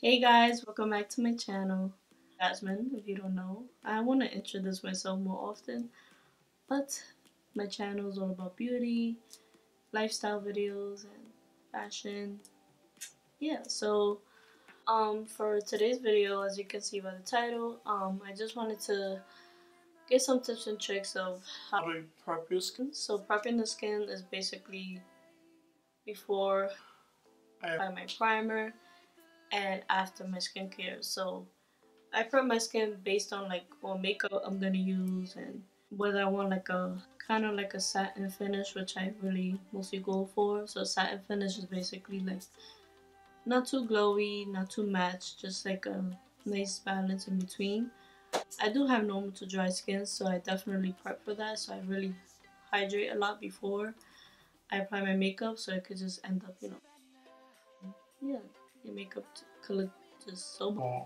Hey guys, welcome back to my channel. Jasmine, if you don't know. I want to introduce myself more often, but my channel is all about beauty, lifestyle videos, and fashion. Yeah, so for today's video, as you can see by the title, I just wanted to get some tips and tricks of how to prep your skin. So prepping the skin is basically before I apply my primer and after my skincare. So I prep my skin based on like what makeup I'm gonna use and whether I want like a kind of like a satin finish, which I really mostly go for. So satin finish is basically like not too glowy, not too matte, just like a nice balance in between. I do have normal to dry skin, so I definitely prep for that. So I really hydrate a lot before I apply my makeup, so it could just end up, yeah, your makeup could look just so bomb.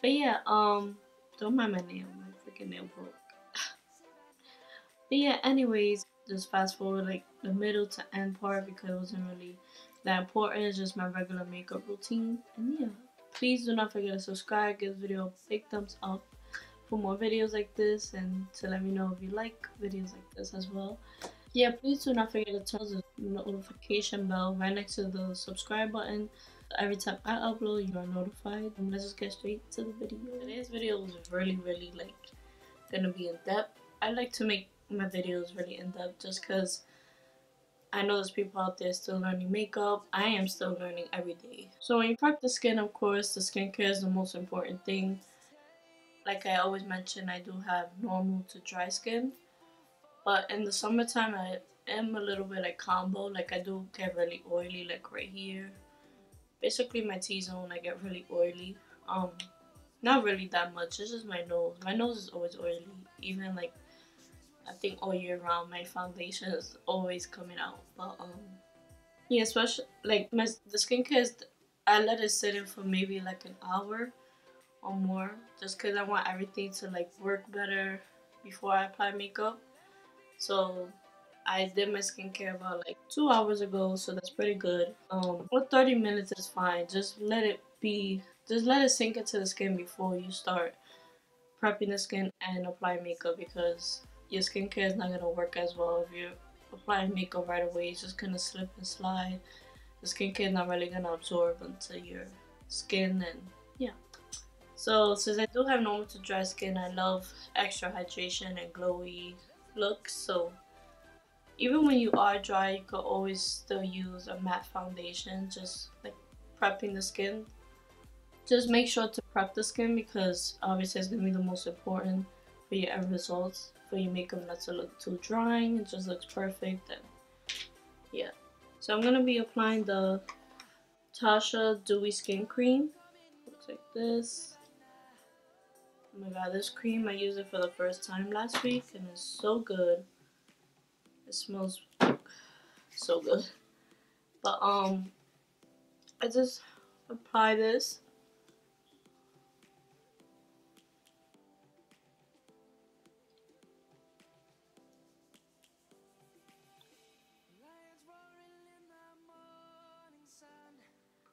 But yeah, don't mind my nail, my freaking nail broke. But yeah, anyways, just fast forward like the middle to end part because it wasn't really that important. It's just my regular makeup routine. And yeah, please do not forget to subscribe, give this video a big thumbs up for more videos like this and to let me know if you like videos like this as well. Yeah, please do not forget to turn the notification bell right next to the subscribe button. Every time I upload, you are notified. And let's just get straight to the video. Today's video was really like gonna be in depth. I like to make my videos really in depth just because I know there's people out there still learning makeup. I am still learning every day. So when you prep the skin, of course, the skincare is the most important thing. Like I always mention, I do have normal to dry skin. But in the summertime, I am a little bit like combo. Like I do get really oily, like right here. Basically, my T-zone, I get really oily. Not really that much. It's just my nose. My nose is always oily. Even like, I think all year round, my foundation is always coming out. But yeah, especially like the skincare is, I let it sit in for maybe like an hour or more, just because I want everything to like work better before I apply makeup. So I did my skincare about like 2 hours ago, so that's pretty good. Or 30 minutes is fine. Just let it sink into the skin before you start prepping the skin and apply makeup because your skincare is not gonna work as well if you're applying makeup right away. It's just gonna slip and slide. The skincare is not really gonna absorb into your skin and yeah. So since I do have normal to dry skin, I love extra hydration and glowy looks. So even when you are dry, you could always still use a matte foundation, just like prepping the skin. Just make sure to prep the skin because obviously it's gonna be the most important for your end results. For your makeup not to look too drying, it just looks perfect. And yeah, so I'm gonna be applying the Tasha Dewy Skin Cream. Looks like this. Oh my god, this cream, I used it for the first time last week and it's so good. It smells so good. But I just apply this.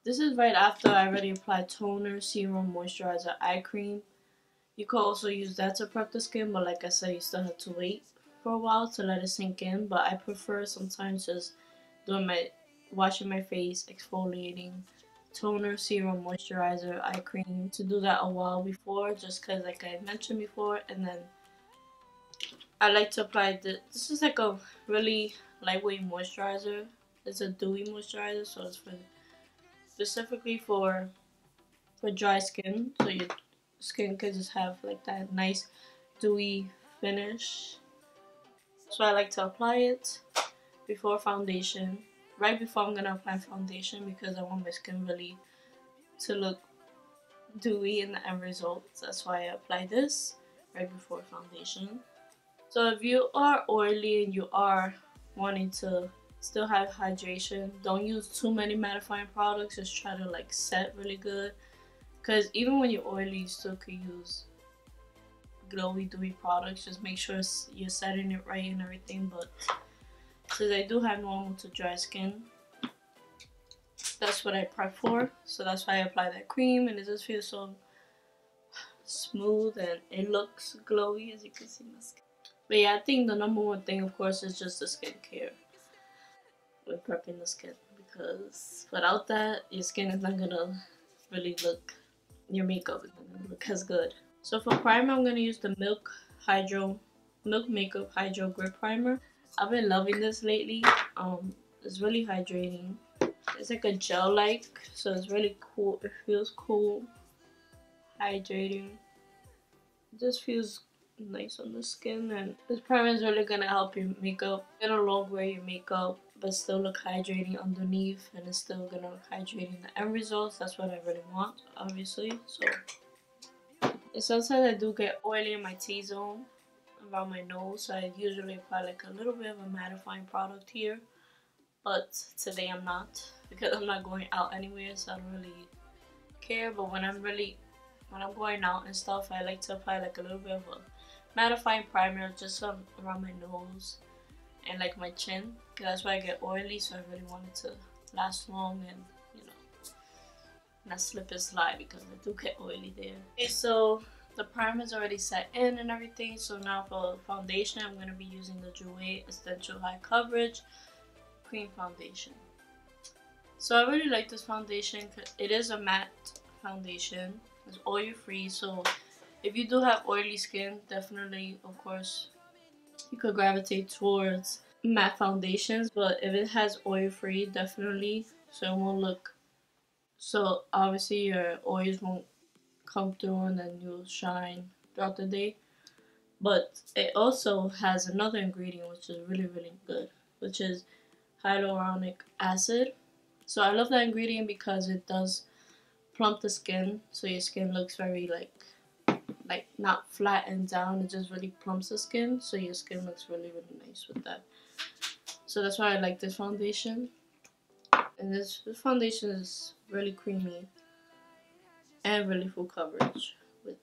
This is right after I already applied toner, serum, moisturizer, eye cream. You could also use that to prep the skin, but like I said, you still have to wait for a while to let it sink in. But I prefer sometimes just washing my face, exfoliating, toner, serum, moisturizer, eye cream, to do that a while before, just because like I mentioned before. And then I like to apply this is like a really lightweight moisturizer. It's a dewy moisturizer, so it's specifically for dry skin, so your skin could just have like that nice dewy finish. So I like to apply it before foundation, right before I'm gonna apply foundation, because I want my skin really to look dewy in the end result. That's why I apply this right before foundation. So if you are oily and you are wanting to still have hydration, don't use too many mattifying products. Just try to like set really good, because even when you're oily, you still could use glowy dewy products. Just make sure you're setting it right and everything. But since I do have normal to dry skin, that's what I prep for. So that's why I apply that cream, and it just feels so smooth and it looks glowy, as you can see my skin. But yeah, I think the number one thing, of course, is just the skincare with prepping the skin, because without that, your skin is not gonna really look, your makeup is not gonna look as good. So for primer, I'm gonna use the Milk Makeup Hydro Grip Primer. I've been loving this lately. It's really hydrating. It's like a gel-like, so it's really cool. It feels cool, hydrating. It just feels nice on the skin, and this primer is really gonna help your makeup get a long wear your makeup, but still look hydrating underneath, and it's still gonna look hydrating in the end results. That's what I really want, obviously. So, and sometimes I do get oily in my T-zone around my nose, so I usually apply like a little bit of a mattifying product here. But today I'm not, because I'm not going out anywhere, so I don't really care. But when I'm going out and stuff, I like to apply like a little bit of a mattifying primer just around my nose and like my chin, because that's why I get oily. So I really want it to last long and, you know, not slip and slide, because I do get oily there. Okay, so the primer is already set in and everything. So now for foundation, I'm going to be using the Jouer Essential High Coverage Cream Foundation. So I really like this foundation because it is a matte foundation. It's oil free, so if you do have oily skin, definitely, of course, you could gravitate towards matte foundations. But if it has oil free, definitely, so it won't look, so obviously your oils won't come through and then you'll shine throughout the day. But it also has another ingredient which is really, really good, which is hyaluronic acid. So I love that ingredient because it does plump the skin, so your skin looks very like not flattened down. It just really plumps the skin, so your skin looks really, really nice with that. So that's why I like this foundation. And this foundation is really creamy and really full coverage with.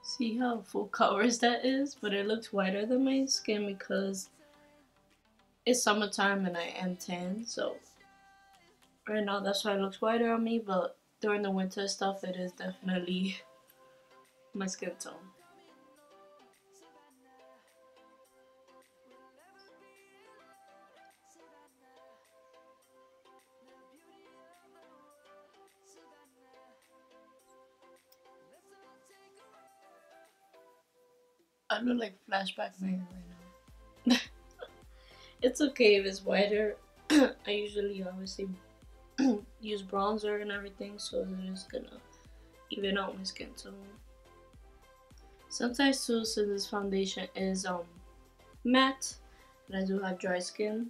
See how full coverage that is? But it looks whiter than my skin because it's summertime and I am tan, so right now that's why it looks whiter on me. But during the winter stuff, it is definitely my skin tone. I look like Flashback Man right now. It's okay if it's whiter. I usually obviously use bronzer and everything, so it's just gonna even out my skin tone. Sometimes too, since this foundation is matte and I do have dry skin,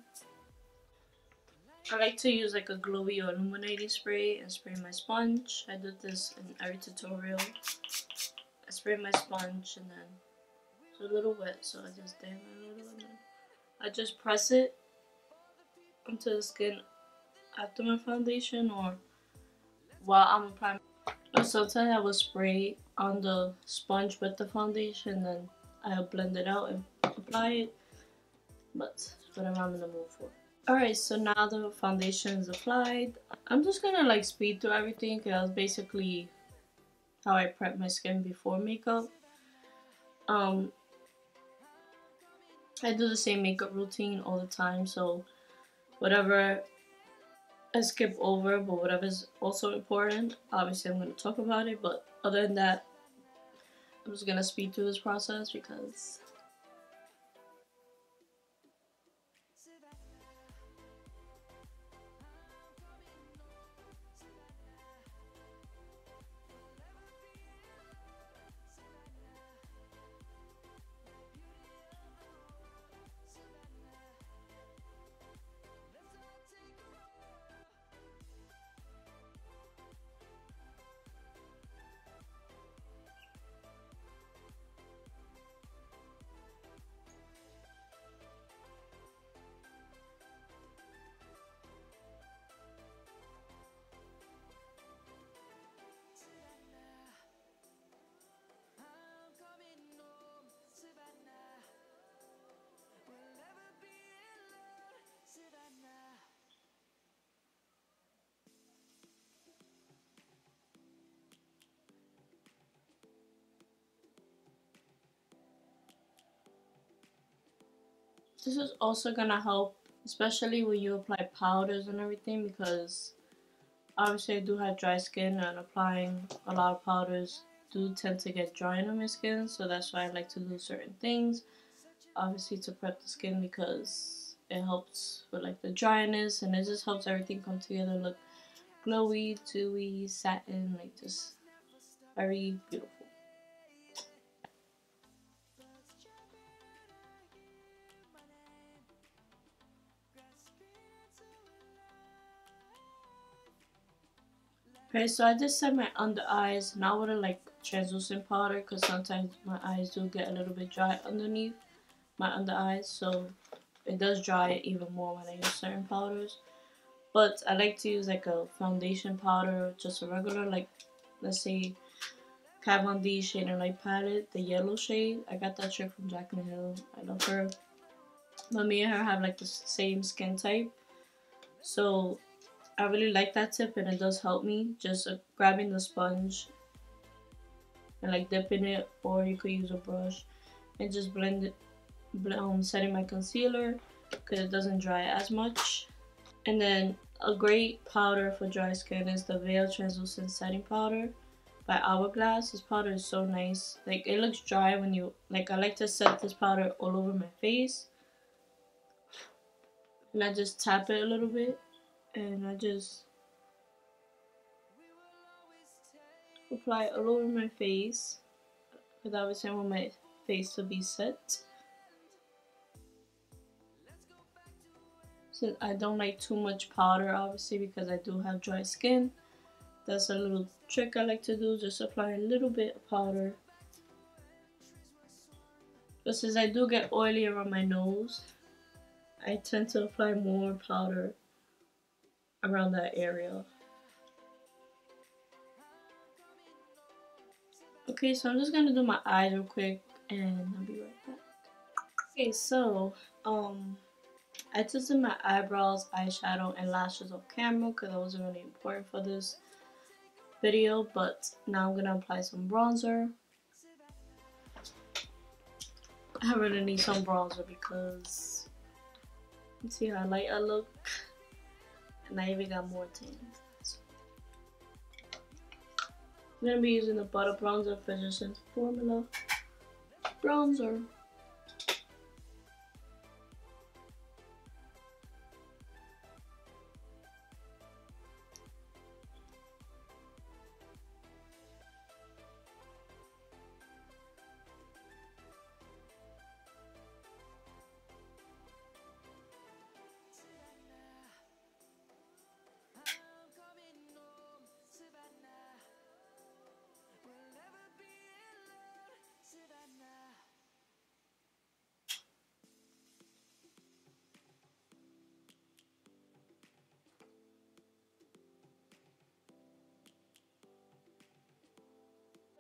I like to use like a glowy or illuminating spray and spray my sponge. I did this in every tutorial. I spray my sponge and then it's a little wet, so I just dab it a little, and then I just press it into the skin after my foundation or while I'm applying. Or sometimes I will spray on the sponge with the foundation, then I'll blend it out and apply it. But whatever I'm in the mood for. Alright, so now the foundation is applied. I'm just gonna like speed through everything because that's basically how I prep my skin before makeup. I do the same makeup routine all the time, so whatever I skip over, but whatever is also important, obviously I'm going to talk about it. But other than that, I'm just going to speed through this process because This is also gonna help, especially when you apply powders and everything, because obviously I do have dry skin, and applying a lot of powders do tend to get dry on my skin, so that's why I like to do certain things, obviously to prep the skin, because it helps with like the dryness, and it just helps everything come together, look glowy, dewy, satin, like just very beautiful. Okay, so I just set my under eyes, not with a like translucent powder, because sometimes my eyes do get a little bit dry underneath my under eyes, so it does dry even more when I use certain powders. But I like to use like a foundation powder, just a regular, like, let's say Kat Von D Shade and Light Palette, the yellow shade. I got that shade from Jaclyn Hill. I love her. But me and her have like the same skin type, so I really like that tip, and it does help me. Just grabbing the sponge and like dipping it, or you could use a brush and just blend it, setting my concealer because it doesn't dry as much. And then a great powder for dry skin is the Veil Translucent Setting Powder by Hourglass. This powder is so nice. Like, it looks dry when you, like, I like to set this powder all over my face. And I just tap it a little bit. And I just apply it all over my face. Because obviously I want my face to be set. So I don't like too much powder, obviously, because I do have dry skin. That's a little trick I like to do, just apply a little bit of powder. But since I do get oily around my nose, I tend to apply more powder around that area. Okay, so I'm just gonna do my eyes real quick, and I'll be right back. Okay, so I just did my eyebrows, eyeshadow, and lashes off camera because that wasn't really important for this video. But now I'm gonna apply some bronzer. I really need some bronzer because you see how light I look, and I even got more tan. I'm gonna be using the Butter Bronzer Physicians Formula bronzer.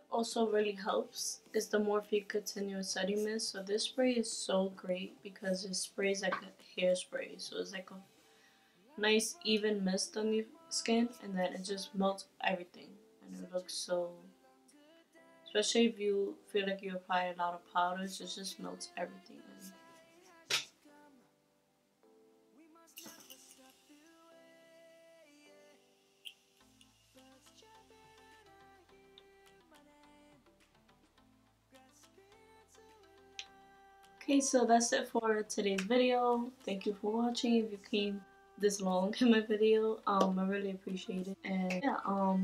Also really helps is the Morphe Continuous Setting Mist. So this spray is so great because it sprays like a hairspray. So it's like a nice even mist on your skin, and then it just melts everything, and it looks so, especially if you feel like you apply a lot of powders, it just melts everything. Okay, so that's it for today's video. Thank you for watching. If you came this long in my video, I really appreciate it. And yeah, I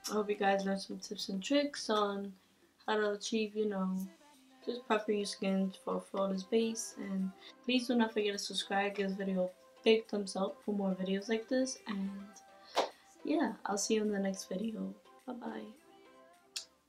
hope you guys learned some tips and tricks on how to achieve, just prepping your skin for a flawless base. And please do not forget to subscribe, give this video a big thumbs up for more videos like this. And yeah, I'll see you in the next video. Bye bye.